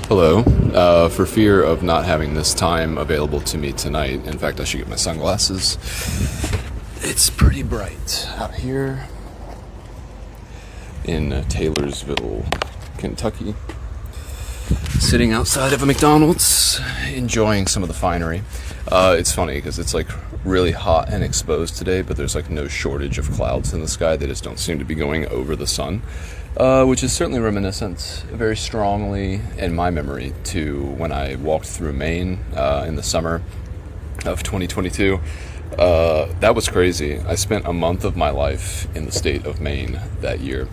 Hello. For fear of not having this time available to me tonight, in fact, I should get my sunglasses. It's pretty bright out here in Taylorsville, Kentucky. Sitting outside of a McDonald's, enjoying some of the finery. It's funny because it's like really hot and exposed today, but there's like no shortage of clouds in the sky. They just don't seem to be going over the sun. Which is certainly reminiscent very strongly in my memory to when I walked through Maine in the summer of 2022. That was crazy. I spent a month of my life in the state of Maine that year,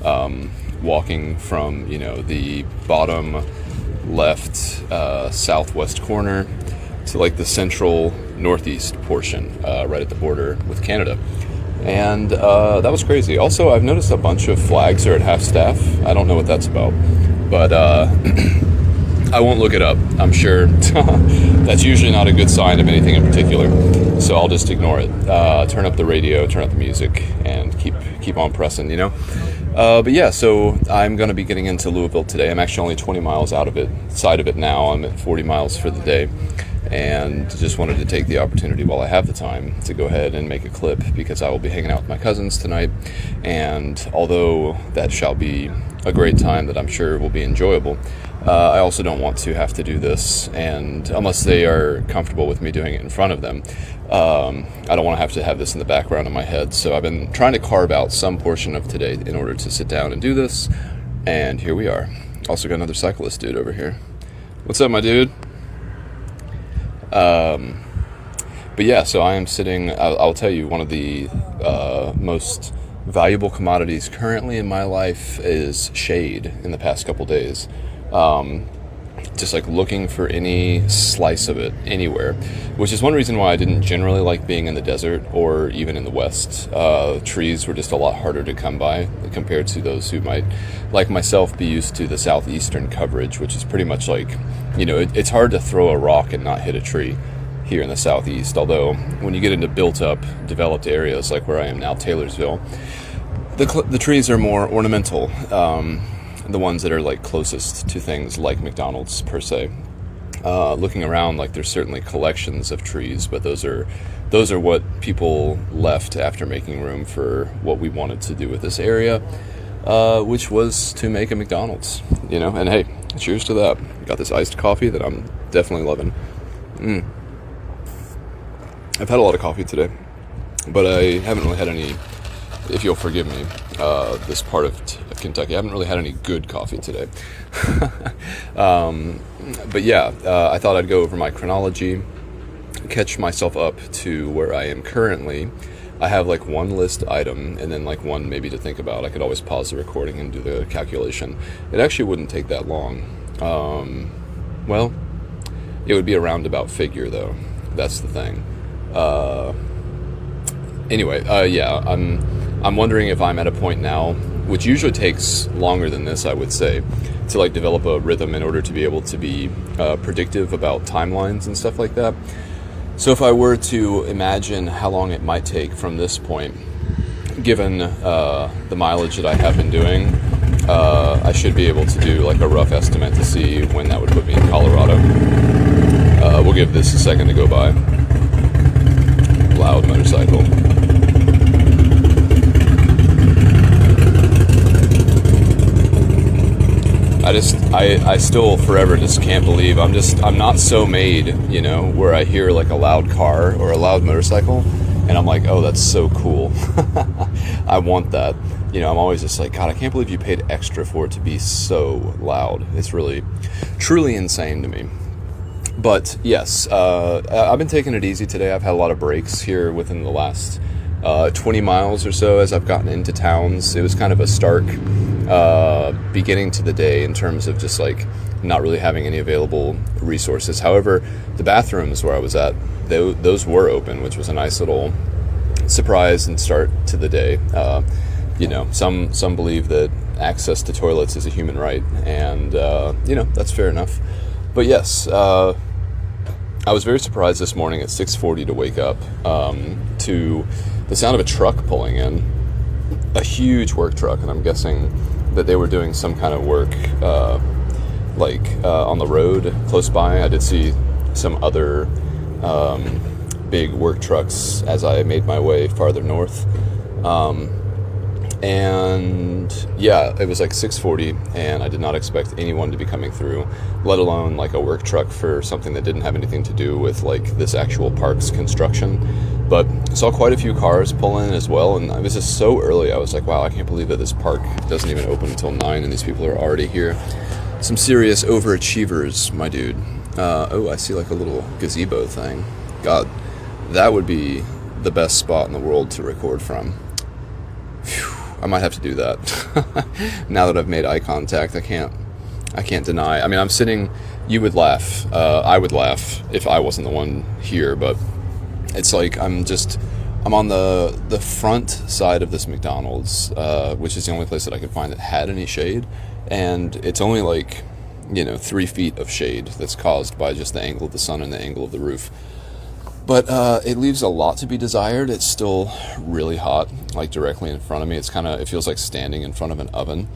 walking from, the bottom left southwest corner to like the central northeast portion, right at the border with Canada. And that was crazy. Also, I've noticed a bunch of flags are at half staff. I don't know what that's about, but I won't look it up. I'm sure that's usually not a good sign of anything in particular, so I'll just ignore it. Turn up the radio, turn up the music, and keep on pressing, But yeah, so I'm going to be getting into Louisville today. I'm actually only 20 miles side of it now. I'm at 40 miles for the day. And just wanted to take the opportunity while I have the time to go ahead and make a clip because I will be hanging out with my cousins tonight. And although that shall be a great time that I'm sure will be enjoyable, I also don't want to have to do this, and unless they are comfortable with me doing it in front of them, I don't want to have this in the background of my head. So I've been trying to carve out some portion of today in order to sit down and do this, and here we are. Also got another cyclist dude over here. What's up, my dude? But yeah, so I am sitting, I'll tell you, one of the most valuable commodities currently in my life is shade in the past couple days. Just like looking for any slice of it anywhere, which is one reason why I didn't generally like being in the desert or even in the West. Trees were just a lot harder to come by compared to those who might, like myself, be used to the southeastern coverage, which is pretty much like, it's hard to throw a rock and not hit a tree here in the southeast. Although when you get into built up, developed areas like where I am now, Taylorsville, the trees are more ornamental. The ones that are like closest to things like McDonald's per se. Looking around, like there's certainly collections of trees, but those are what people left after making room for what we wanted to do with this area, which was to make a McDonald's, and hey, cheers to that. Got this iced coffee that I'm definitely loving. I've had a lot of coffee today, but I haven't really had any, if you'll forgive me, this part of Kentucky, I haven't really had any good coffee today. But yeah, I thought I'd go over my chronology, catch myself up to where I am currently. I have like one list item and then like one maybe to think about. I could always pause the recording and do the calculation. It actually wouldn't take that long. Well, it would be a roundabout figure though. That's the thing. Anyway, yeah, I'm wondering if I'm at a point now, which usually takes longer than this, I would say, to like develop a rhythm in order to be able to be predictive about timelines and stuff like that. So if I were to imagine how long it might take from this point, given the mileage that I have been doing, I should be able to do like a rough estimate to see when that would put me in Colorado. We'll give this a second to go by. Loud motorcycle. I still forever just can't believe I'm not so made, where I hear like a loud car or a loud motorcycle and I'm like, oh, that's so cool. I want that. I'm always just like, God, I can't believe you paid extra for it to be so loud. It's really, truly insane to me. But yes, I've been taking it easy today. I've had a lot of breaks here within the last 20 miles or so as I've gotten into towns. It was kind of a stark beginning to the day in terms of just like not really having any available resources. However, the bathrooms where I was at, those were open, which was a nice little surprise and start to the day. Some believe that access to toilets is a human right, and that's fair enough. But yes, I was very surprised this morning at 6:40 to wake up to the sound of a truck pulling in, a huge work truck, and I'm guessing that they were doing some kind of work like on the road close by. I did see some other big work trucks as I made my way farther north. And yeah, it was like 6:40, and I did not expect anyone to be coming through, let alone like a work truck for something that didn't have anything to do with like this actual park's construction. But saw quite a few cars pull in as well, and it was just so early. I was like, wow, I can't believe that this park doesn't even open until 9 and these people are already here. Some serious overachievers, my dude. Oh, I see like a little gazebo thing. God, that would be the best spot in the world to record from. Phew, I might have to do that. Now that I've made eye contact, I can't deny. I mean, I'm sitting, you would laugh. I would laugh if I wasn't the one here, but it's like I'm on the front side of this McDonald's, which is the only place that I could find that had any shade. And it's only like, 3 feet of shade that's caused by just the angle of the sun and the angle of the roof. But it leaves a lot to be desired. It's still really hot, like directly in front of me. It feels like standing in front of an oven.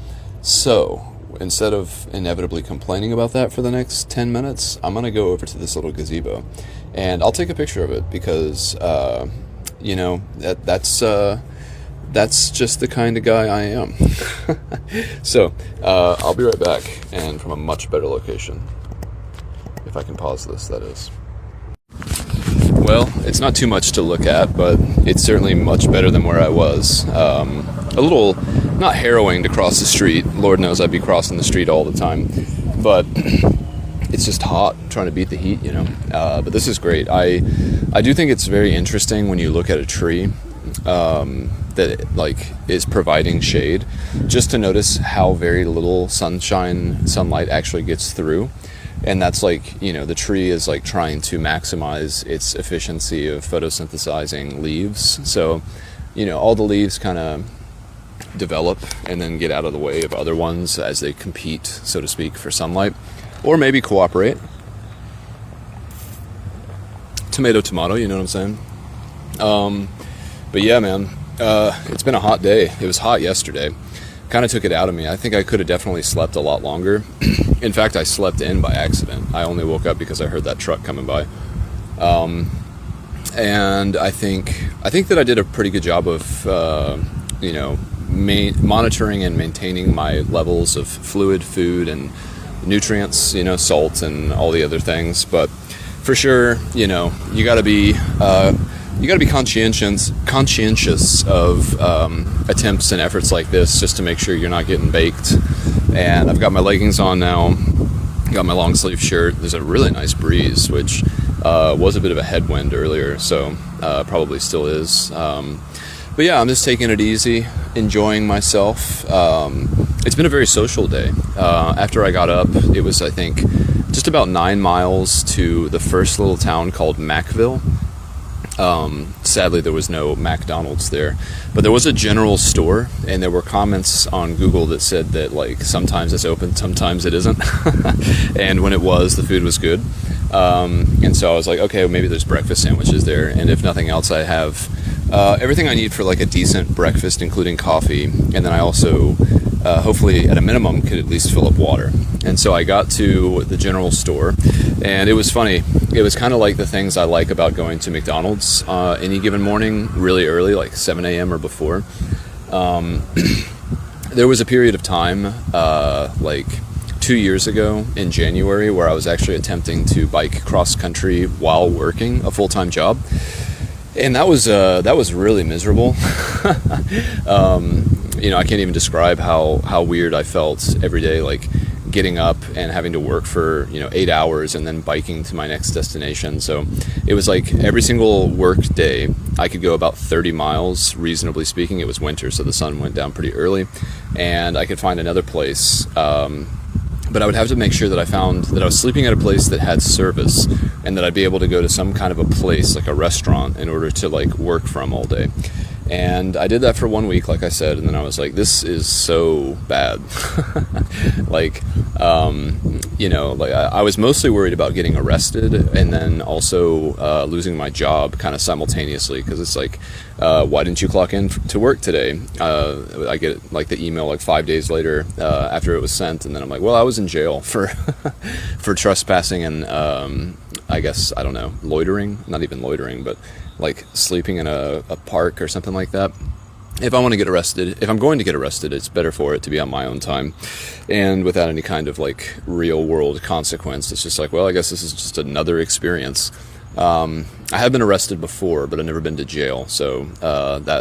So instead of inevitably complaining about that for the next 10 minutes, I'm going to go over to this little gazebo. And I'll take a picture of it because, that's just the kind of guy I am. So I'll be right back, and from a much better location. If I can pause this, that is. Well, it's not too much to look at, but it's certainly much better than where I was. A little, not harrowing to cross the street. Lord knows I'd be crossing the street all the time. But it's just hot, trying to beat the heat, But this is great. I do think it's very interesting when you look at a tree that is providing shade, just to notice how very little sunlight actually gets through. And that's the tree is trying to maximize its efficiency of photosynthesizing leaves. So, all the leaves kind of develop and then get out of the way of other ones as they compete, so to speak, for sunlight, or maybe cooperate. Tomato, you know what I'm saying? But yeah, man, it's been a hot day. It was hot yesterday. Kind of took it out of me. I think I could have definitely slept a lot longer. In fact, I slept in by accident. I only woke up because I heard that truck coming by. And I think that I did a pretty good job of, monitoring and maintaining my levels of fluid, food, and nutrients, salt and all the other things. But for sure, you got to be conscientious of attempts and efforts like this, just to make sure you're not getting baked. And I've got my leggings on now, got my long sleeve shirt. There's a really nice breeze, which was a bit of a headwind earlier, so probably still is. But yeah, I'm just taking it easy, enjoying myself. It's been a very social day. After I got up, it was, I think, just about 9 miles to the first little town called Macville. Sadly, there was no McDonald's there, but there was a general store, and there were comments on Google that said that sometimes it's open, sometimes it isn't. And when it was, the food was good. And so I was like, okay, well, maybe there's breakfast sandwiches there, and if nothing else, I have everything I need for a decent breakfast, including coffee. And then I also hopefully at a minimum could at least fill up water. And so I got to the general store, and it was funny. It was kind of like the things I like about going to McDonald's any given morning, really early, like 7 a.m. or before. There was a period of time, 2 years ago in January, where I was actually attempting to bike cross country while working a full-time job. And that was really miserable. I can't even describe how weird I felt every day, getting up and having to work for 8 hours and then biking to my next destination. So it was every single work day I could go about 30 miles, reasonably speaking. It was winter, so the sun went down pretty early, and I could find another place. But I would have to make sure that I was sleeping at a place that had service, and that I'd be able to go to some kind of a place, like a restaurant, in order to work from all day. And I did that for 1 week, like I said, and then I was like, this is so bad. like I was mostly worried about getting arrested and then also losing my job kind of simultaneously, because it's like, why didn't you clock in to work today? I get like the email like 5 days later after it was sent, and then I'm like, well, I was in jail for for trespassing and I guess, I don't know, loitering, not even loitering, but like sleeping in a park or something like that. If I'm going to get arrested, it's better for it to be on my own time and without any kind of like real world consequence. It's just like, well, I guess this is just another experience. I have been arrested before, but I've never been to jail. So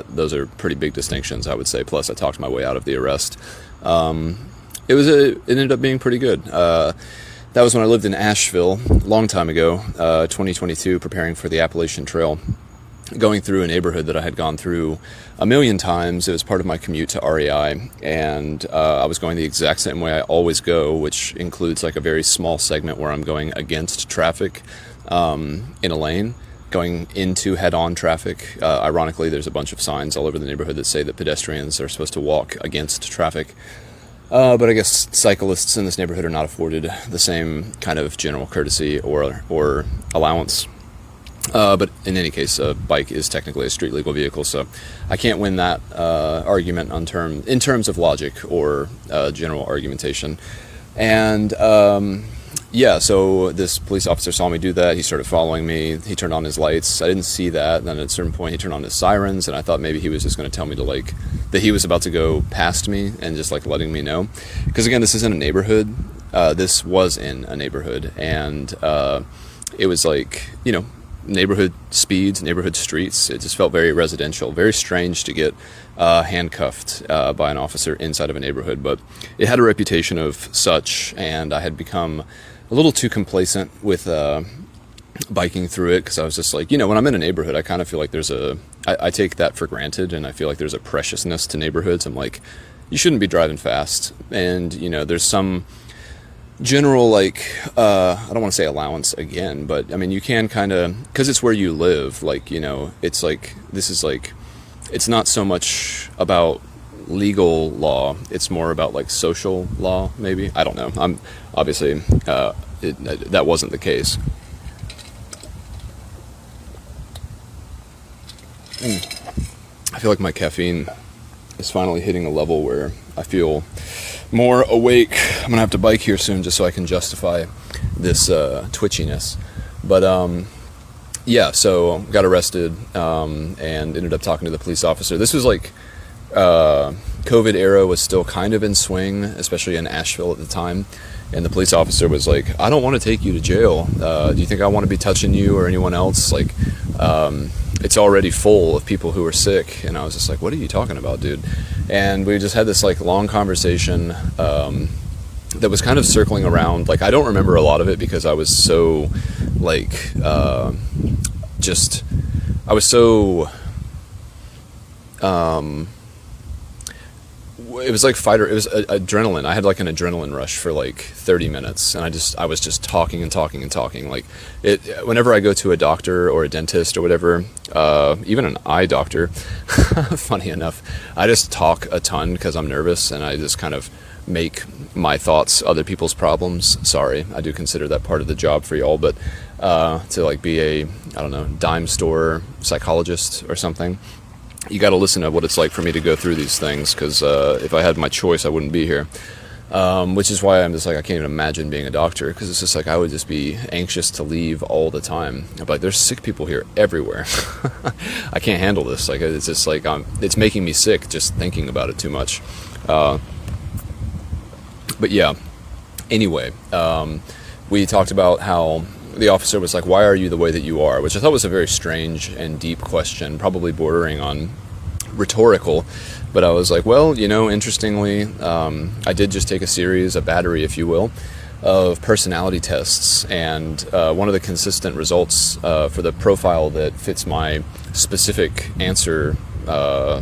those are pretty big distinctions, I would say. Plus, I talked my way out of the arrest. It ended up being pretty good. That was when I lived in Asheville, a long time ago, 2022, preparing for the Appalachian Trail. Going through a neighborhood that I had gone through a million times. It was part of my commute to REI, and I was going the exact same way I always go, which includes like a very small segment where I'm going against traffic in a lane, going into head-on traffic. Ironically, there's a bunch of signs all over the neighborhood that say that pedestrians are supposed to walk against traffic. But I guess cyclists in this neighborhood are not afforded the same kind of general courtesy or allowance. But in any case, a bike is technically a street legal vehicle, so I can't win that argument in terms of logic or general argumentation. And so this police officer saw me do that. He started following me. He turned on his lights. I didn't see that. And then at a certain point, he turned on his sirens, and I thought maybe he was just going to tell me to that he was about to go past me and just like letting me know. Because again, this is in a neighborhood. This was in a neighborhood, and it was like, neighborhood speeds, neighborhood streets. It just felt very residential, very strange to get handcuffed by an officer inside of a neighborhood, but it had a reputation of such, and I had become a little too complacent with biking through it, because I was just like, when I'm in a neighborhood, I kind of feel like I take that for granted, and I feel like there's a preciousness to neighborhoods. I'm like, you shouldn't be driving fast, and there's some general I don't want to say allowance again, but I mean, you can kind of, because it's where you live, it's like, this is like, it's not so much about legal law, it's more about like social law, maybe. I don't know. I'm obviously that wasn't the case. I feel like my caffeine is finally hitting a level where I feel more awake. I'm gonna have to bike here soon just so I can justify this twitchiness. But so got arrested and ended up talking to the police officer. This was like COVID era was still kind of in swing, especially in Asheville at the time. And the police officer was like, I don't want to take you to jail. Do you think I want to be touching you or anyone else? Like, it's already full of people who are sick. And I was just like, what are you talking about, dude? And we just had this like long conversation that was kind of circling around. Like, I don't remember a lot of it because I was so like it was like it was adrenaline. I had like an adrenaline rush for like 30 minutes, and I was just talking and talking and talking. Like, whenever I go to a doctor or a dentist or whatever, even an eye doctor, funny enough, I just talk a ton because I'm nervous, and I just kind of make my thoughts other people's problems. Sorry, I do consider that part of the job for y'all, but to like be a, I don't know, dime store psychologist or something, you got to listen to what it's like for me to go through these things, because if I had my choice, I wouldn't be here. Which is why I'm just like, I can't even imagine being a doctor, because it's just like I would just be anxious to leave all the time. I'm like, there's sick people here everywhere. I can't handle this. Like, it's just like it's making me sick just thinking about it too much. But yeah, anyway, we talked about how the officer was like, why are you the way that you are? Which I thought was a very strange and deep question, probably bordering on rhetorical. But I was like, well, interestingly, I did just take a battery, if you will, of personality tests. And one of the consistent results for the profile that fits my specific answer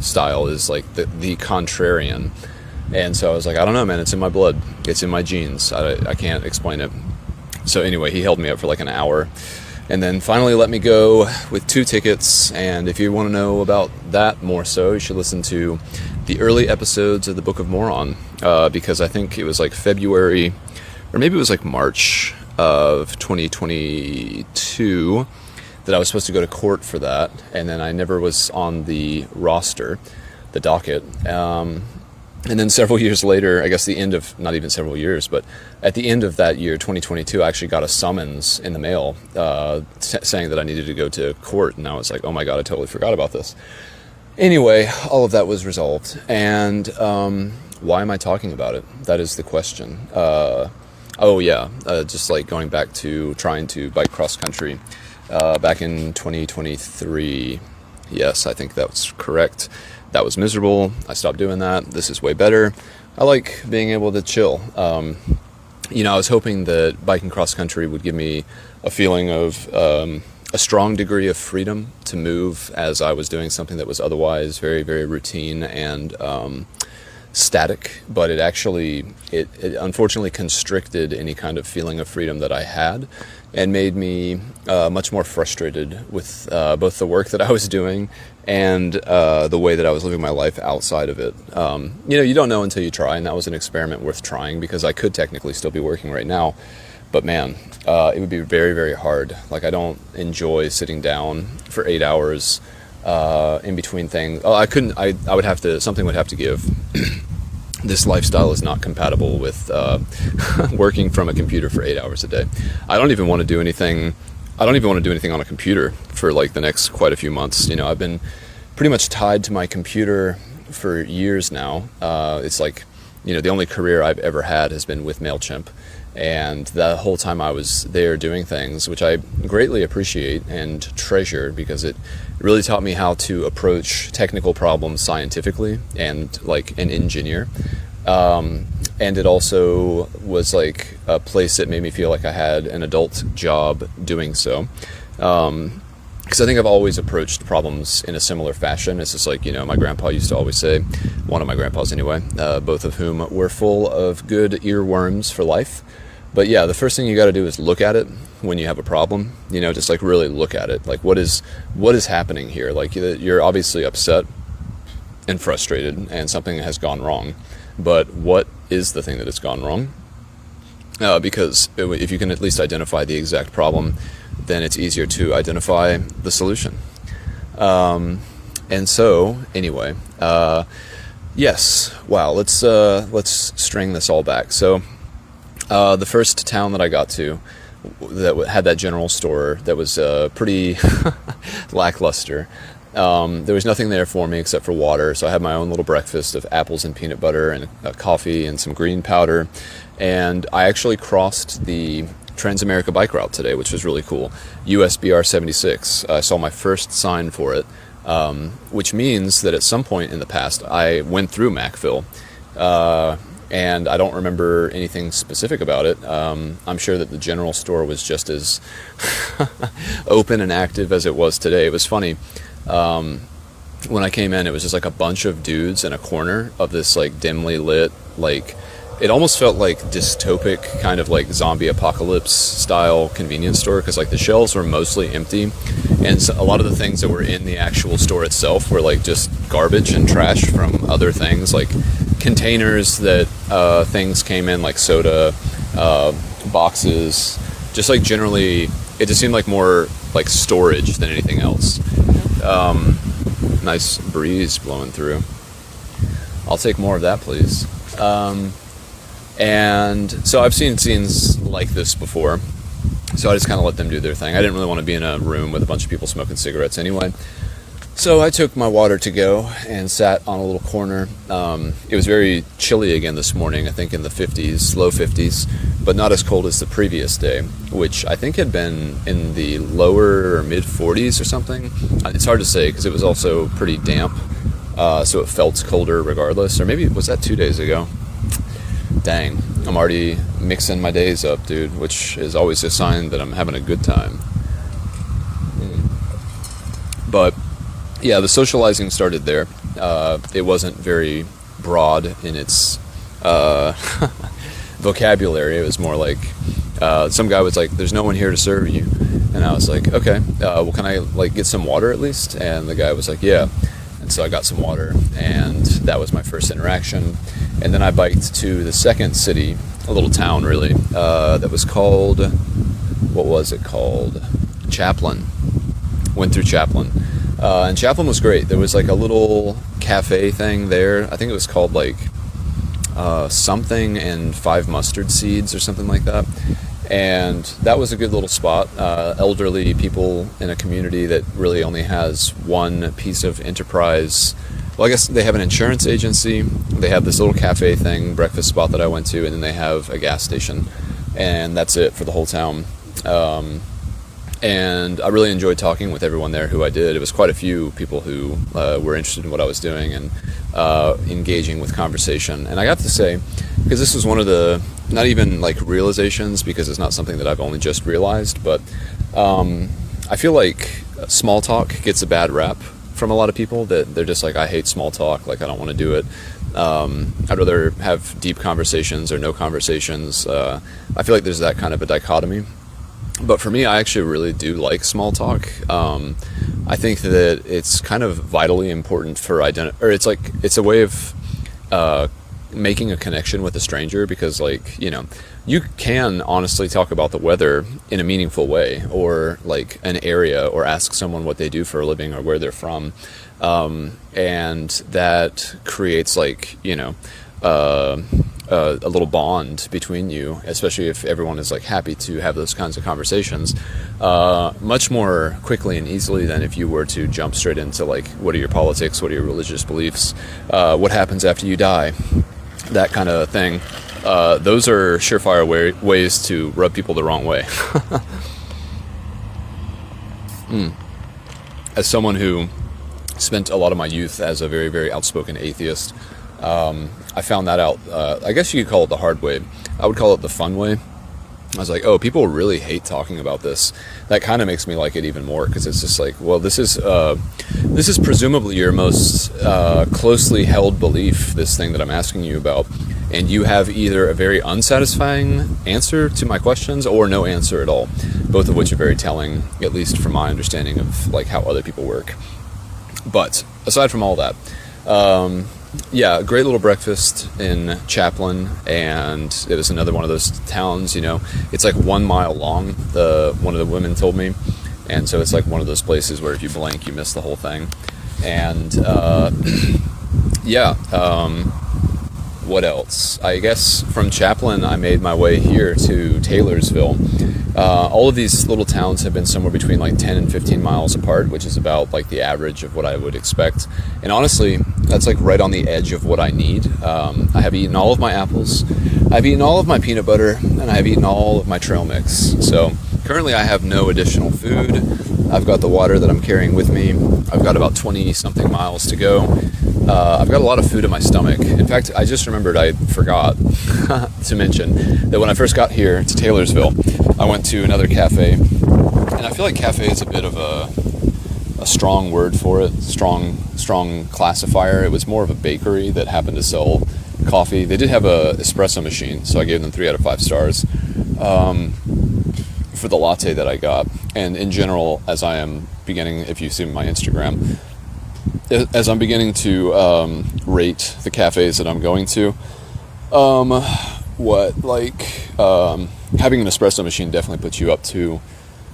style is like the contrarian. And so I was like, I don't know, man, it's in my blood. It's in my genes. I can't explain it. So anyway, he held me up for like an hour and then finally let me go with 2 tickets. And if you want to know about that more so, you should listen to the early episodes of the Book of Moron, because I think it was like February or maybe it was like March of 2022, that I was supposed to go to court for that, and then I never was on the roster, the docket. And then several years later, I guess the end of, not even several years, but at the end of that year, 2022, I actually got a summons in the mail saying that I needed to go to court. And I was like, oh my God, I totally forgot about this. Anyway, all of that was resolved. And why am I talking about it? That is the question. Just like going back to trying to bike cross country back in 2023. Yes, I think that's correct. That was miserable. I stopped doing that. This is way better. I like being able to chill. I was hoping that biking cross country would give me a feeling of a strong degree of freedom to move as I was doing something that was otherwise very, very routine and static, but it unfortunately constricted any kind of feeling of freedom that I had, and made me much more frustrated with both the work that I was doing and the way that I was living my life outside of it. You don't know until you try, and that was an experiment worth trying, because I could technically still be working right now, but man, it would be very, very hard. Like, I don't enjoy sitting down for 8 hours in between things. Something would have to give. This lifestyle is not compatible with working from a computer for 8 hours a day. I don't even want to do anything on a computer for like the next quite a few months. I've been pretty much tied to my computer for years now. It's like, the only career I've ever had has been with MailChimp. And the whole time I was there doing things, which I greatly appreciate and treasure, because it really taught me how to approach technical problems scientifically and like an engineer. And it also was like a place that made me feel like I had an adult job doing so. Because I think I've always approached problems in a similar fashion. It's just like, my grandpa used to always say, one of my grandpas anyway, both of whom were full of good earworms for life. But yeah, the first thing you got to do is look at it when you have a problem, just like really look at it. Like, what is happening here? Like, you're obviously upset and frustrated and something has gone wrong. But what is the thing that has gone wrong? Because if you can at least identify the exact problem, then it's easier to identify the solution. And so, anyway, yes. Wow. Let's string this all back. So, the first town that I got to that had that general store that was pretty lackluster. There was nothing there for me except for water, so I had my own little breakfast of apples and peanut butter and coffee and some green powder. And I actually crossed the Transamerica bike route today, which was really cool. USBR 76. I saw my first sign for it, which means that at some point in the past I went through Macville. And I don't remember anything specific about it. I'm sure that the general store was just as open and active as it was today. It was funny. When I came in, it was just like a bunch of dudes in a corner of this like dimly lit, like, it almost felt like dystopic kind of like zombie apocalypse style convenience store, because like the shelves were mostly empty, and so a lot of the things that were in the actual store itself were like just garbage and trash from other things, like containers that things came in, like soda, boxes, just like generally it just seemed like more like storage than anything else. Nice breeze blowing through. I'll take more of that, please. And so I've seen scenes like this before, so I just kind of let them do their thing. I didn't really want to be in a room with a bunch of people smoking cigarettes anyway. So I took my water to go and sat on a little corner. It was very chilly again this morning, I think in the 50s, low 50s, but not as cold as the previous day, which I think had been in the lower or mid 40s or something. It's hard to say because it was also pretty damp, so it felt colder regardless. Or maybe, was that 2 days ago? Dang, I'm already mixing my days up, dude, which is always a sign that I'm having a good time. But yeah, the socializing started there. It wasn't very broad in its vocabulary. It was more like some guy was like, "There's no one here to serve you," and I was like, "Okay, well, can I like get some water at least?" And the guy was like, "Yeah." And so I got some water, and that was my first interaction. And then I biked to the second city a little town really, that was called, what was it called? Chaplin. Went through Chaplin. And Chaplin was great. There was like a little cafe thing there. I think it was called like something and 5 mustard seeds or something like that. And that was a good little spot. Elderly people in a community that really only has one piece of enterprise. Well, I guess they have an insurance agency. They have this little cafe thing, breakfast spot that I went to, and then they have a gas station. And that's it for the whole town. And I really enjoyed talking with everyone there who I did. It was quite a few people who were interested in what I was doing and engaging with conversation. And I got to say, because this was one of the, not even like realizations, because it's not something that I've only just realized, but I feel like small talk gets a bad rap from a lot of people, that they're just like, I hate small talk, like I don't want to do it. I'd rather have deep conversations or no conversations. I feel like there's that kind of a dichotomy. But for me, I actually really do like small talk. I think that it's kind of vitally important for it's a way of making a connection with a stranger, because like, you know, you can honestly talk about the weather in a meaningful way, or like an area, or ask someone what they do for a living or where they're from. And that creates like, you know, a little bond between you, especially if everyone is like happy to have those kinds of conversations, much more quickly and easily than if you were to jump straight into like, what are your politics, what are your religious beliefs, what happens after you die, that kind of thing. Those are surefire ways to rub people the wrong way. As someone who spent a lot of my youth as a very, very outspoken atheist, I found that out, I guess you could call it the hard way. I would call it the fun way. I was like, oh, people really hate talking about this. That kind of makes me like it even more, because it's just like, well, this is presumably your most closely held belief, this thing that I'm asking you about, and you have either a very unsatisfying answer to my questions or no answer at all, both of which are very telling, at least from my understanding of like how other people work. But aside from all that, yeah, great little breakfast in Chaplin, and it was another one of those towns, you know, it's like 1 mile long, one of the women told me, and so it's like one of those places where if you blink, you miss the whole thing. And yeah, what else? I guess from Chaplin, I made my way here to Taylorsville. All of these little towns have been somewhere between like 10 and 15 miles apart, which is about like the average of what I would expect. And honestly, that's like right on the edge of what I need. I have eaten all of my apples, I've eaten all of my peanut butter, and I've eaten all of my trail mix. So currently I have no additional food. I've got the water that I'm carrying with me. I've got about 20 something miles to go. I've got a lot of food in my stomach. In fact, I just remembered I forgot to mention that when I first got here to Taylorsville, I went to another cafe, and I feel like cafe is a bit of a strong word for it, strong classifier. It was more of a bakery that happened to sell coffee. They did have a espresso machine, so I gave them 3 out of 5 stars for the latte that I got. And in general, as I am beginning, if you see my Instagram, as I'm beginning to rate the cafes that I'm going to, having an espresso machine definitely puts you up to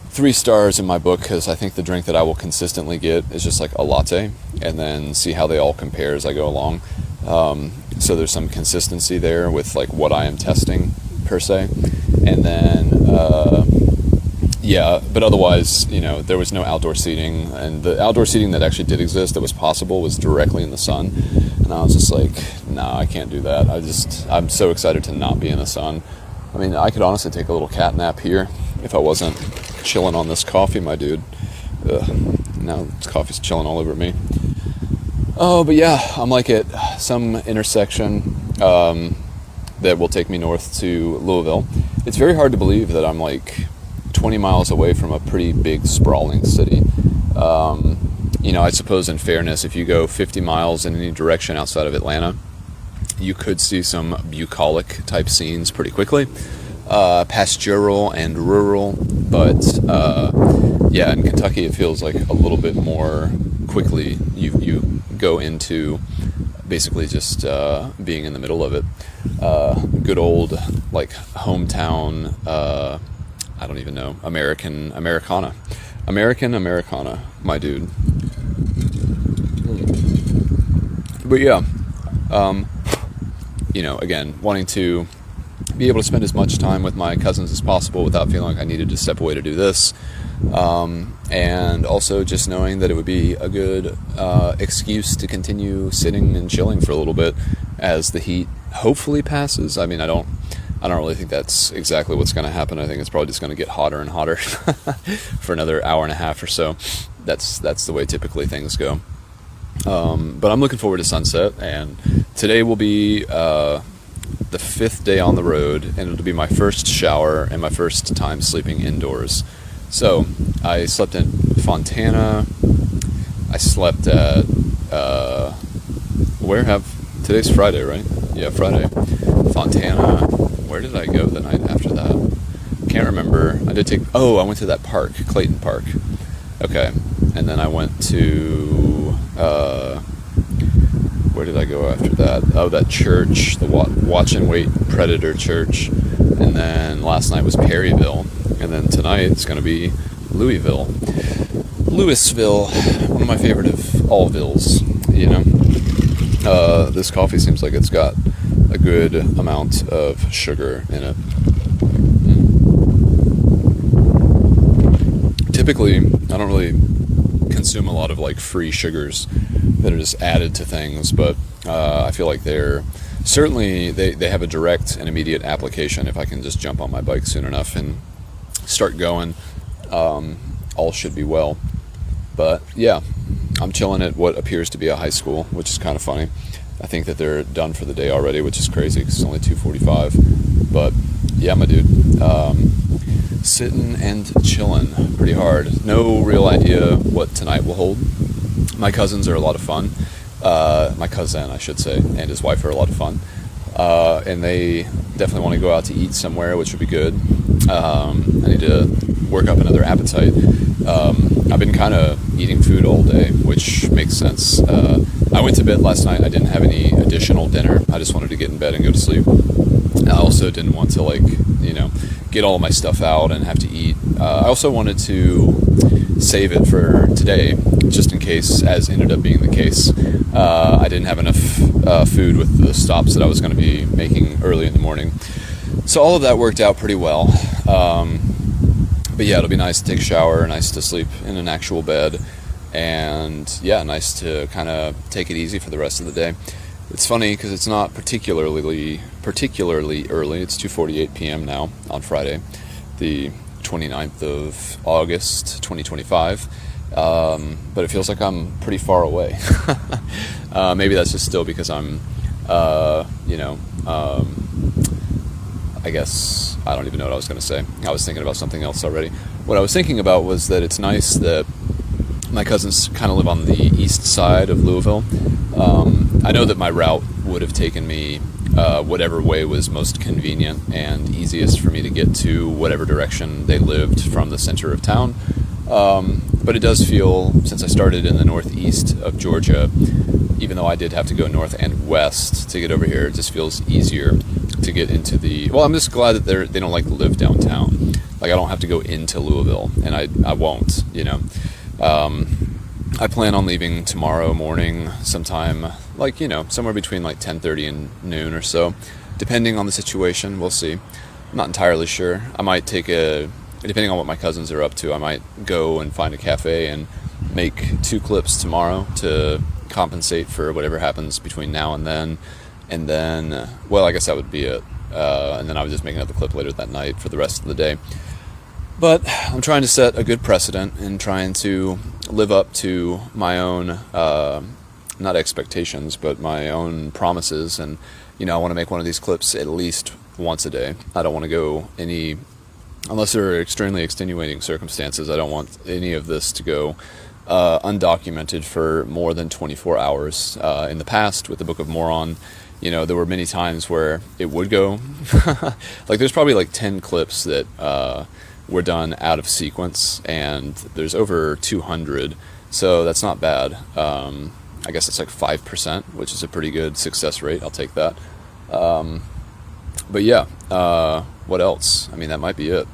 3 stars in my book, because I think the drink that I will consistently get is just like a latte, and then see how they all compare as I go along. So there's some consistency there with like what I am testing per se, and then yeah, but otherwise, you know, there was no outdoor seating, and the outdoor seating that actually did exist that was possible was directly in the sun, and I was just like, nah, I can't do that. I'm so excited to not be in the sun. I mean, I could honestly take a little cat nap here if I wasn't chilling on this coffee, my dude. Now this coffee's chilling all over me. Oh, but yeah, I'm like at some intersection that will take me north to Louisville. It's very hard to believe that I'm like 20 miles away from a pretty big, sprawling city. You know, I suppose in fairness, if you go 50 miles in any direction outside of Atlanta, you could see some bucolic type scenes pretty quickly, pastoral and rural, but yeah, in Kentucky it feels like a little bit more quickly you go into basically just being in the middle of it. Good old like hometown. I don't even know, Americana, my dude. But yeah, again, wanting to be able to spend as much time with my cousins as possible without feeling like I needed to step away to do this. And also just knowing that it would be a good excuse to continue sitting and chilling for a little bit as the heat hopefully passes. I mean, I don't really think that's exactly what's going to happen. I think it's probably just going to get hotter and hotter for another hour and a half or so. That's the way typically things go. But I'm looking forward to sunset, and today will be the 5th day on the road, and it'll be my first shower and my first time sleeping indoors. So I slept in Fontana. I slept at today's Friday, right? Yeah, Friday. Fontana. Where did I go the night after that? Can't remember. I went to that park, Clayton Park. Okay. And then I went to, where did I go after that? Oh, that church, the Watch and Wait Predator Church. And then last night was Perryville. And then tonight it's going to be Louisville, one of my favorite of all villes, This coffee seems like it's got a good amount of sugar in it. Typically, I don't really consume a lot of like free sugars that are just added to things, but I feel like they're certainly, they have a direct and immediate application if I can just jump on my bike soon enough and start going. All should be well. But yeah, I'm chilling at what appears to be a high school, which is kind of funny. I think that they're done for the day already, which is crazy because it's only 2:45. But yeah, my dude, sitting and chilling pretty hard. No real idea what tonight will hold. My cousins are a lot of fun. My cousin, I should say, and his wife are a lot of fun. And they definitely want to go out to eat somewhere, which would be good. I need to work up another appetite. I've been kind of eating food all day, which makes sense. I went to bed last night. I didn't have any additional dinner. I just wanted to get in bed and go to sleep. I also didn't want to get all my stuff out and have to eat. I also wanted to save it for today, just in case, as ended up being the case. I didn't have enough food with the stops that I was going to be making early in the morning. So all of that worked out pretty well. But yeah, it'll be nice to take a shower, nice to sleep in an actual bed, and yeah, nice to kind of take it easy for the rest of the day. It's funny because it's not particularly early. It's 2:48 p.m. now on Friday, the 29th of August, 2025. But it feels like I'm pretty far away. Maybe that's just still because I'm, I guess, I don't even know what I was going to say. I was thinking about something else already. What I was thinking about was that it's nice that my cousins kind of live on the east side of Louisville. I know that my route would have taken me whatever way was most convenient and easiest for me to get to whatever direction they lived from the center of town. But it does feel, since I started in the northeast of Georgia, even though I did have to go north and west to get over here, it just feels easier to get into the... Well, I'm just glad that they don't live downtown. Like, I don't have to go into Louisville, and I won't, I plan on leaving tomorrow morning sometime, somewhere between 10:30 and noon or so, depending on the situation. We'll see. I'm not entirely sure. I might depending on what my cousins are up to, I might go and find a cafe and make 2 clips tomorrow to compensate for whatever happens between now and then. And then, I guess that would be it. And then I would just make another clip later that night for the rest of the day. But I'm trying to set a good precedent and trying to live up to my own, not expectations, but my own promises. And, I want to make one of these clips at least once a day. I don't want to go unless there are extremely extenuating circumstances, I don't want any of this to go undocumented for more than 24 hours. In the past, with the Book of Moron, there were many times where it would go. There's probably 10 clips that were done out of sequence, and there's over 200, so that's not bad. I guess it's like 5%, which is a pretty good success rate. I'll take that. But yeah, what else? I mean, that might be it.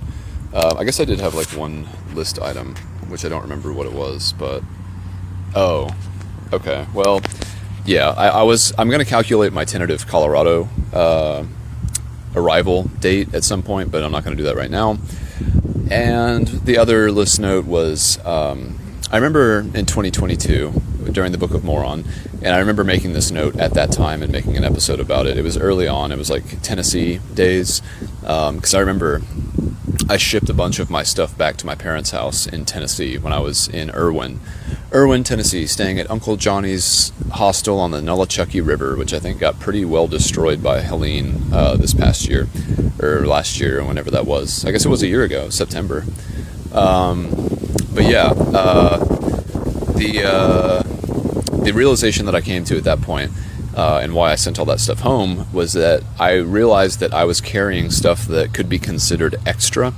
I guess I did have like one list item, which I don't remember what it was, but oh, okay. Well, yeah, I'm going to calculate my tentative Colorado arrival date at some point, but I'm not going to do that right now. And the other list note was, I remember in 2022 during the Book of Moron, and I remember making this note at that time and making an episode about it. It was early on. It was like Tennessee days, because I remember I shipped a bunch of my stuff back to my parents' house in Tennessee when I was in Irwin, Tennessee, staying at Uncle Johnny's hostel on the Nullichucky River, which I think got pretty well destroyed by Helene this past year, or last year, or whenever that was. I guess it was a year ago, September. But yeah, the realization that I came to at that point, and why I sent all that stuff home, was that I realized that I was carrying stuff that could be considered extra.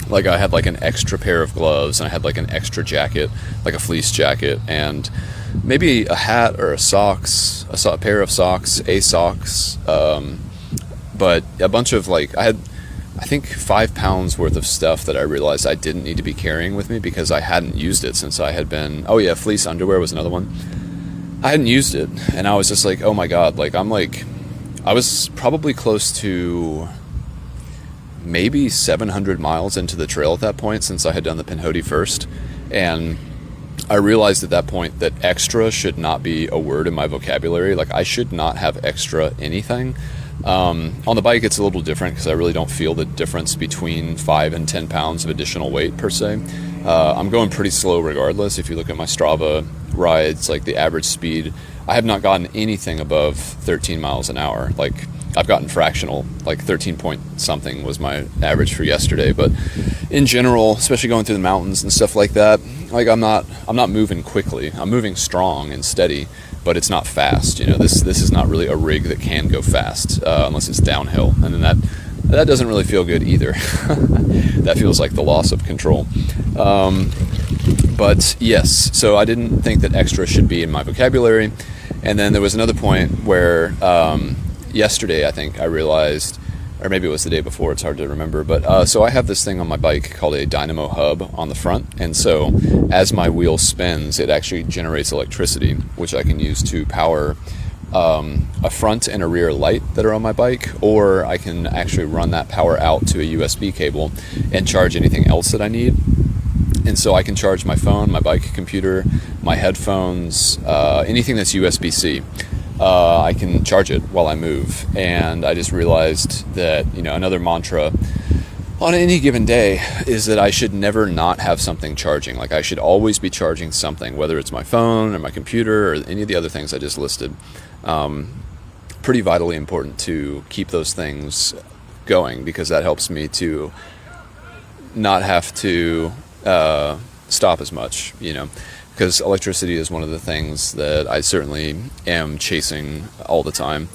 Like I had like an extra pair of gloves, and I had like an extra jacket, like a fleece jacket, and maybe a hat or a pair of socks, but a bunch of like, I think 5 pounds worth of stuff that I realized I didn't need to be carrying with me because I hadn't used it since I had been, oh yeah, fleece underwear was another one. I hadn't used it, and I was just like, oh my god, like I was probably close to maybe 700 miles into the trail at that point, since I had done the Pinhoti first, and I realized at that point that extra should not be a word in my vocabulary. Like, I should not have extra anything. On the bike it's a little different because I really don't feel the difference between 5 and 10 pounds of additional weight per se. I'm going pretty slow regardless. If you look at my Strava rides, like the average speed, I have not gotten anything above 13 miles an hour. Like, I've gotten fractional, like 13 point something was my average for yesterday, but in general, especially going through the mountains and stuff like that, like I'm not moving quickly. I'm moving strong and steady, but it's not fast. You know, this is not really a rig that can go fast unless it's downhill, and then that doesn't really feel good either. That feels like the loss of control. But yes, so I didn't think that extra should be in my vocabulary. And then there was another point where yesterday, I think I realized, or maybe it was the day before, it's hard to remember, but so I have this thing on my bike called a dynamo hub on the front, and so as my wheel spins, it actually generates electricity, which I can use to power a front and a rear light that are on my bike, or I can actually run that power out to a USB cable and charge anything else that I need. And so I can charge my phone, my bike computer, my headphones, anything that's USB-C. I can charge it while I move. And I just realized that, you know, another mantra on any given day is that I should never not have something charging. Like, I should always be charging something, whether it's my phone or my computer or any of the other things I just listed. Pretty vitally important to keep those things going, because that helps me to not have to stop as much, you know, because electricity is one of the things that I certainly am chasing all the time.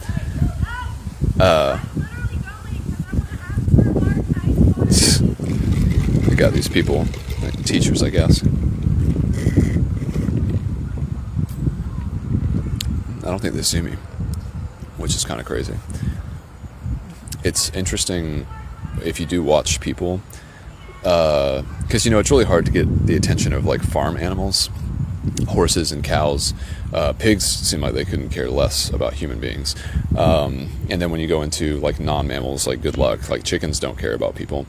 I got these people, like teachers, I guess. I don't think they see me, which is kind of crazy. It's interesting if you do watch people, because, you know, it's really hard to get the attention of like farm animals, horses and cows. Pigs seem like they couldn't care less about human beings. And then when you go into like non-mammals, like good luck, like chickens don't care about people.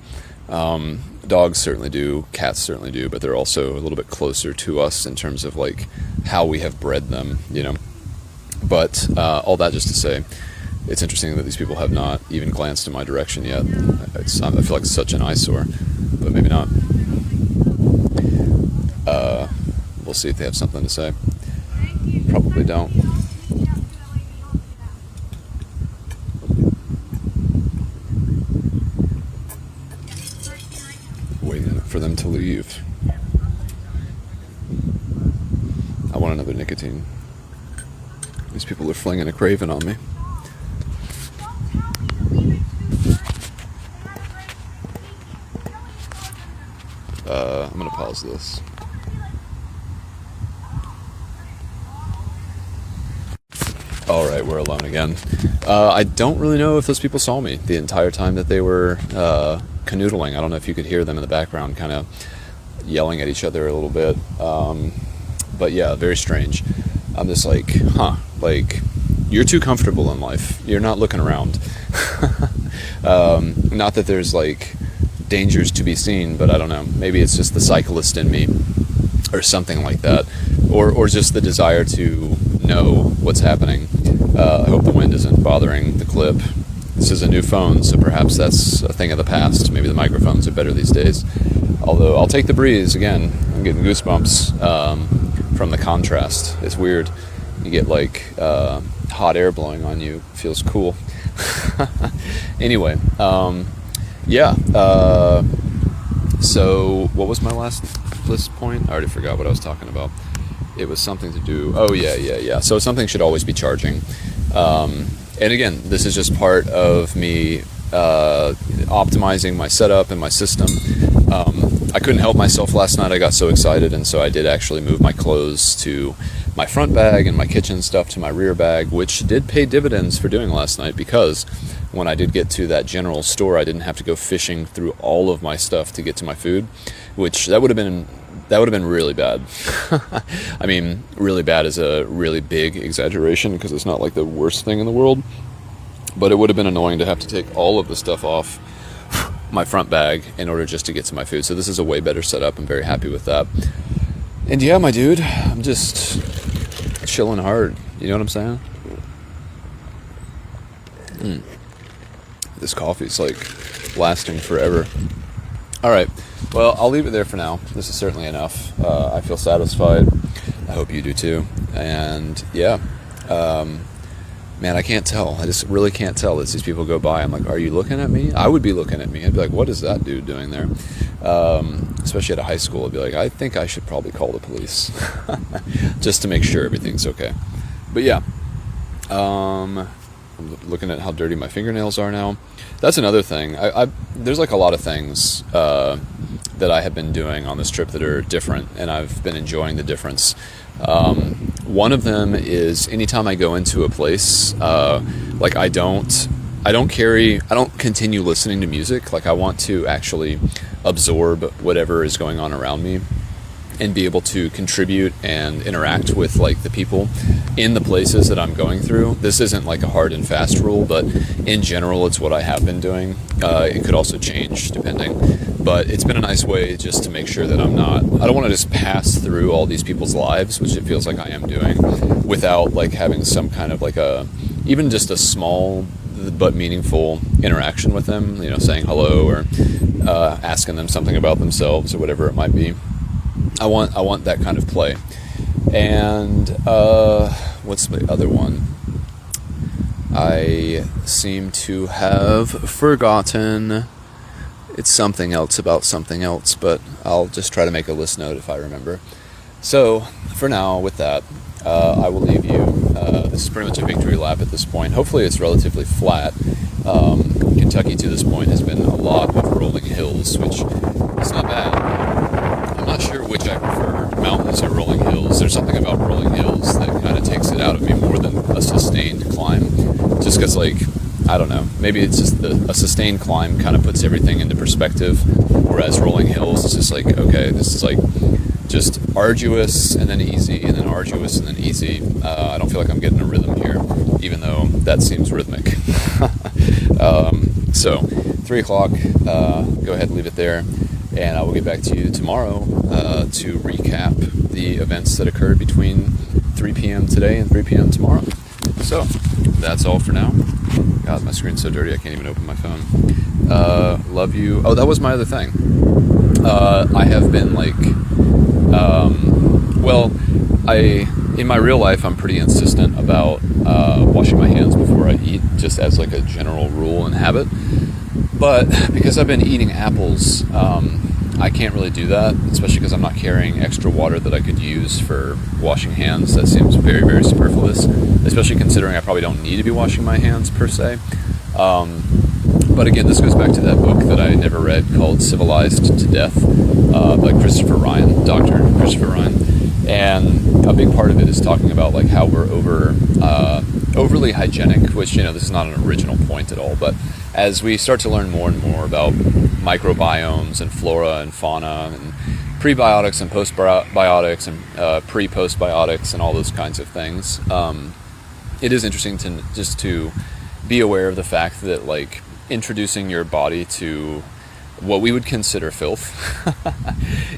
Dogs certainly do, cats certainly do, but they're also a little bit closer to us in terms of like how we have bred them, you know. But all that just to say, it's interesting that these people have not even glanced in my direction yet. I feel like it's such an eyesore, but maybe not. We'll see if they have something to say. Probably don't. Waiting for them to leave. I want another nicotine. These people are flinging a Craven on me. I'm gonna pause this. we're alone again. I don't really know if those people saw me the entire time that they were canoodling. I don't know if you could hear them in the background kind of yelling at each other a little bit. But yeah, very strange. I'm just like, like, you're too comfortable in life. You're not looking around. Not that there's like dangers to be seen, but I don't know. Maybe it's just the cyclist in me or something like that. Or just the desire to know what's happening. I hope the wind isn't bothering the clip. This is a new phone, so perhaps that's a thing of the past. Maybe the microphones are better these days. Although I'll take the breeze. Again, I'm getting goosebumps from the contrast. It's weird. You get like hot air blowing on you. Feels cool. Anyway, yeah. So what was my last point? I already forgot what I was talking about. It was something to do. Oh yeah. So something should always be charging. And again, this is just part of me optimizing my setup and my system. I couldn't help myself last night. I got so excited, and so I did actually move my clothes to my front bag and my kitchen stuff to my rear bag, which did pay dividends for doing last night, because when I did get to that general store, I didn't have to go fishing through all of my stuff to get to my food, which that would have been really bad. I mean, really bad is a really big exaggeration, because it's not like the worst thing in the world, but it would have been annoying to have to take all of the stuff off my front bag in order just to get to my food. So this is a way better setup. I'm very happy with that. And yeah, my dude, I'm just chilling hard. You know what I'm saying? This coffee's like lasting forever. All right. Well, I'll leave it there for now. This is certainly enough. I feel satisfied. I hope you do too. And yeah, man, I can't tell. I just really can't tell as these people go by. I'm like, are you looking at me? I would be looking at me. I'd be like, what is that dude doing there? Especially at a high school, I'd be like, I think I should probably call the police just to make sure everything's okay. But yeah, I'm looking at how dirty my fingernails are now. That's another thing. There's like a lot of things that I have been doing on this trip that are different, and I've been enjoying the difference. One of them is anytime I go into a place, like I don't continue listening to music. Like I want to actually absorb whatever is going on around me and be able to contribute and interact with like the people in the places that I'm going through. This isn't like a hard and fast rule, but in general, it's what I have been doing. It could also change depending, but it's been a nice way just to make sure that I don't want to just pass through all these people's lives, which it feels like I am doing, without like having some kind of like even just a small but meaningful interaction with them, you know, saying hello or asking them something about themselves or whatever it might be. I want that kind of play. And what's the other one? I seem to have forgotten. It's something else about something else, but I'll just try to make a list note if I remember. So for now, with that, I will leave you. This is pretty much a victory lap at this point. Hopefully it's relatively flat. Kentucky to this point has been a lot of rolling hills, which is not bad. I'm not sure which I prefer, mountains or rolling hills. There's something about rolling hills that kind of takes it out of me more than a sustained climb. Just because, like, I don't know, maybe it's just a sustained climb kind of puts everything into perspective, whereas rolling hills is just like, okay, this is like just arduous and then easy and then arduous and then easy. I don't feel like I'm getting a rhythm here, even though that seems rhythmic. So 3 o'clock, go ahead and leave it there, and I will get back to you tomorrow to recap the events that occurred between 3 p.m. today and 3 p.m. tomorrow. So that's all for now. God, my screen's so dirty I can't even open my phone. Love you. Oh, that was my other thing. I have been like, in my real life, I'm pretty insistent about washing my hands before I eat, just as like a general rule and habit. But because I've been eating apples, I can't really do that, especially because I'm not carrying extra water that I could use for washing hands. That seems very, very superfluous, especially considering I probably don't need to be washing my hands per se. But again, this goes back to that book that I never read called Civilized to Death by Christopher Ryan, Dr. Christopher Ryan. And a big part of it is talking about like how we're overly hygienic, which, this is not an original point at all, but as we start to learn more and more about microbiomes and flora and fauna and prebiotics and postbiotics and pre-postbiotics and all those kinds of things, it is interesting to be aware of the fact that, like, introducing your body to what we would consider filth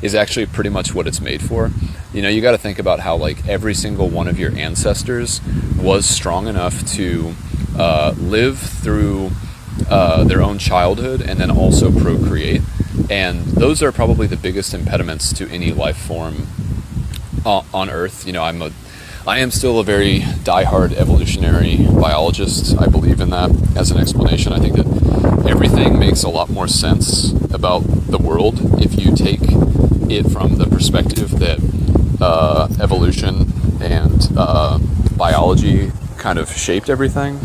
is actually pretty much what it's made for. You got to think about how, like, every single one of your ancestors was strong enough to live through their own childhood and then also procreate. And those are probably the biggest impediments to any life form on Earth. I am still a very diehard evolutionary biologist. I believe in that as an explanation. I think that everything makes a lot more sense about the world if you take it from the perspective that evolution and biology kind of shaped everything.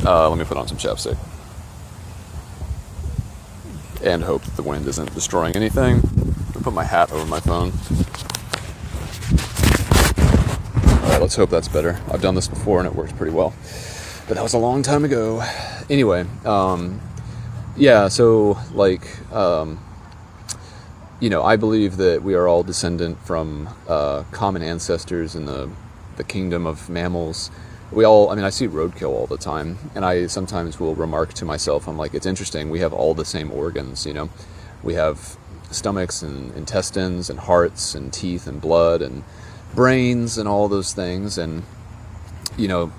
Let me put on some chapstick and hope that the wind isn't destroying anything. I'll put my hat over my phone. Alright, let's hope that's better. I've done this before and it worked pretty well, but that was a long time ago. Anyway, so, like, I believe that we are all descendant from common ancestors in the kingdom of mammals. I see roadkill all the time, and I sometimes will remark to myself, I'm like, it's interesting, we have all the same organs, we have stomachs and intestines and hearts and teeth and blood and brains and all those things, and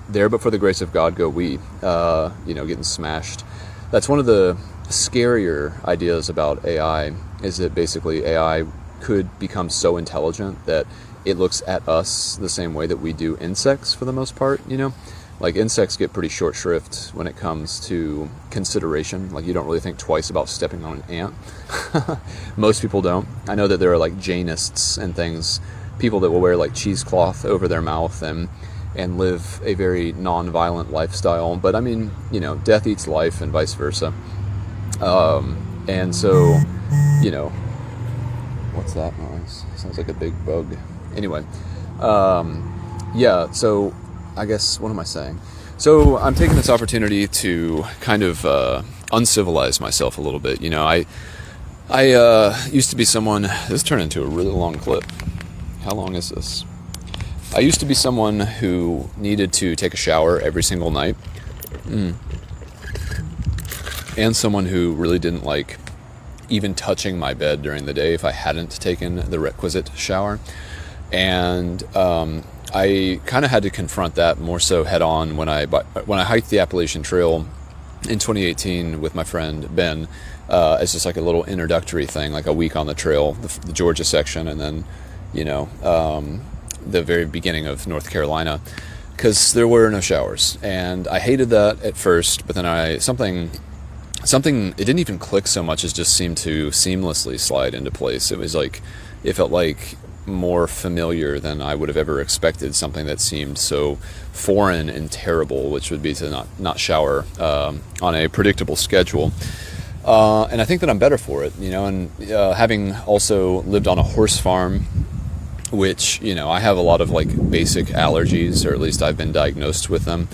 there but for the grace of God go we, getting smashed. That's one of the scarier ideas about AI, is that basically AI could become so intelligent that it looks at us the same way that we do insects for the most part. Like, insects get pretty short shrift when it comes to consideration. Like, you don't really think twice about stepping on an ant. Most people don't. I know that there are, like, Jainists and things, people that will wear, like, cheesecloth over their mouth and live a very non-violent lifestyle. But I mean, death eats life and vice versa. And so, what's that noise? Sounds like a big bug. Anyway, so I guess, what am I saying? So I'm taking this opportunity to kind of uncivilize myself a little bit. I used to be someone, this turned into a really long clip. How long is this? I used to be someone who needed to take a shower every single night. And someone who really didn't like even touching my bed during the day if I hadn't taken the requisite shower. And I kind of had to confront that more so head on when I hiked the Appalachian Trail in 2018 with my friend Ben, as just like a little introductory thing, like a week on the trail, the Georgia section, and then the very beginning of North Carolina, because there were no showers, and I hated that at first. But then something it didn't even click so much as just seemed to seamlessly slide into place. It felt like more familiar than I would have ever expected, something that seemed so foreign and terrible, which would be to not shower on a predictable schedule. And I think that I'm better for it, and having also lived on a horse farm, which, I have a lot of like basic allergies, or at least I've been diagnosed with them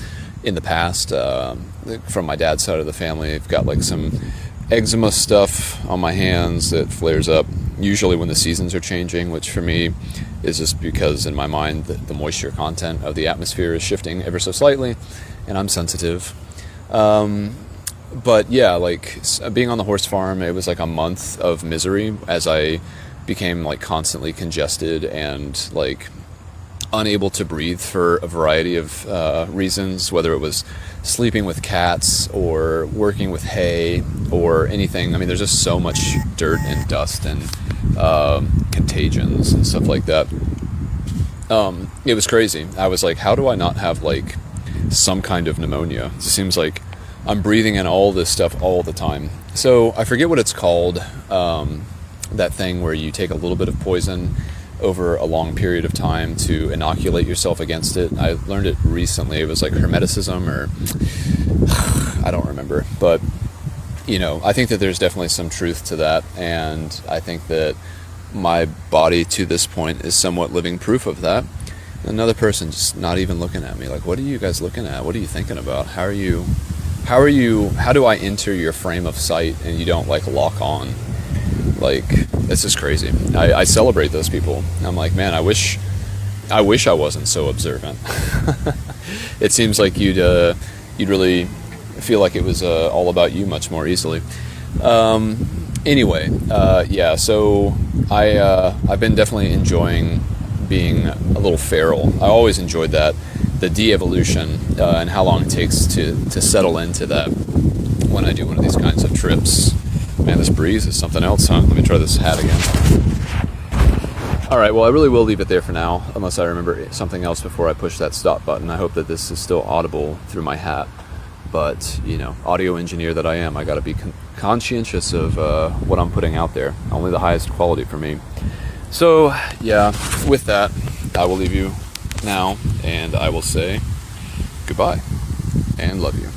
in the past. From my dad's side of the family, I've got like some eczema stuff on my hands that flares up usually when the seasons are changing, which for me is just because in my mind the moisture content of the atmosphere is shifting ever so slightly, and I'm sensitive. But yeah, like being on the horse farm, it was like a month of misery as I became like constantly congested and like unable to breathe for a variety of reasons, whether it was sleeping with cats or working with hay or anything. I mean, there's just so much dirt and dust and contagions and stuff like that. It was crazy. I was like, how do I not have like some kind of pneumonia? It seems like I'm breathing in all this stuff all the time. So I forget what it's called, that thing where you take a little bit of poison over a long period of time to inoculate yourself against it. I learned it recently. It was like hermeticism, or I don't remember. But, I think that there's definitely some truth to that. And I think that my body to this point is somewhat living proof of that. Another person just not even looking at me. Like, what are you guys looking at? What are you thinking about? How do I enter your frame of sight and you don't like lock on? Like, this is crazy. I celebrate those people. I'm like, man, I wish I wasn't so observant. It seems like you'd really feel like it was all about you much more easily. Anyway, yeah. So I've been definitely enjoying being a little feral. I always enjoyed that, the de-evolution, and how long it takes to settle into that when I do one of these kinds of trips. Man, this breeze is something else, huh? Let me try this hat again. Alright, well, I really will leave it there for now, unless I remember something else before I push that stop button. I hope that this is still audible through my hat. But, audio engineer that I am, I gotta be conscientious of what I'm putting out there. Only the highest quality for me. So, yeah, with that, I will leave you now, and I will say goodbye, and love you.